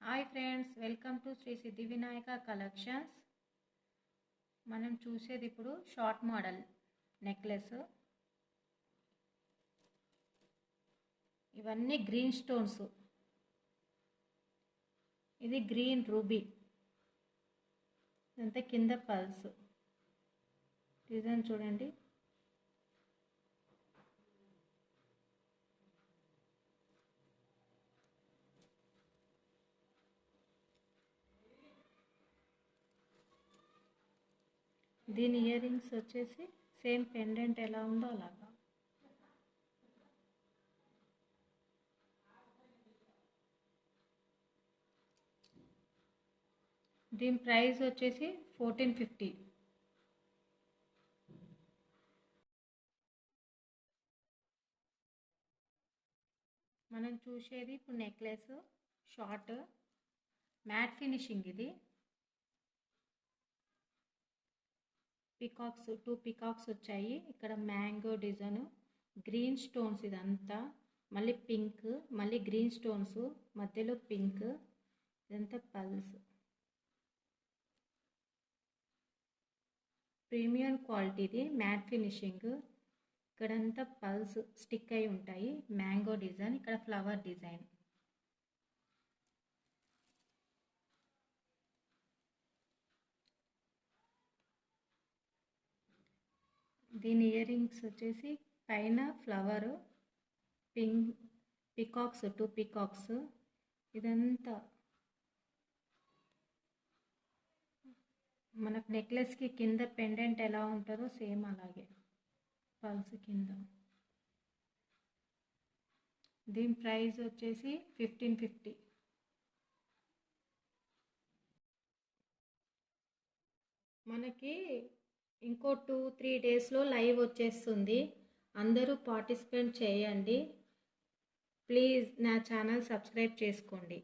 Hi friends, welcome to Shri Siddhi Vinayaka collections. మనం చూసేది ఇప్పుడు షార్ట్ మోడల్ నెక్లెస్. ఇవన్నీ గ్రీన్ స్టోన్స్. ఇది గ్రీన్ రూబీ. ఇదంతా కింద పల్స్. డిజైన్ చూడండి. దీని ఇయర్ రింగ్స్ వచ్చేసి సేమ్ పెండెంట్ ఎలా ఉందో అలాగా. దీని ప్రైస్ వచ్చేసి 1450. మనం చూసేది ఇప్పుడు నెక్లెస్ షార్ట్ మ్యాట్ ఫినిషింగ్. ఇది పికాక్స్, 2 పికాక్స్ వచ్చాయి. ఇక్కడ మ్యాంగో డిజైన్, గ్రీన్ స్టోన్స్. ఇదంతా మళ్ళీ పింక్, మళ్ళీ గ్రీన్ స్టోన్స్, మధ్యలో పింక్. ఇదంతా పల్స్. ప్రీమియం క్వాలిటీది మ్యాట్ ఫినిషింగ్. ఇక్కడంతా పల్స్ స్టిక్ అయి ఉంటాయి. మ్యాంగో డిజైన్, ఇక్కడ ఫ్లవర్ డిజైన్. దీని ఇయర్ రింగ్స్ వచ్చేసి పైన ఫ్లవర్, పింక్, పికాక్స్, 2 పికాక్స్. ఇదంతా మనకు నెక్లెస్కి కింద పెండెంట్ ఎలా ఉంటుందో సేమ్ అలాగే పల్స్ కింద. దీని ప్రైస్ వచ్చేసి 1550. మనకి ఇంకో 2-3 డేస్లో లైవ్ వచ్చేస్తుంది. అందరూ పార్టిసిపేట్ చేయండి. ప్లీజ్ నా ఛానల్ సబ్స్క్రైబ్ చేసుకోండి.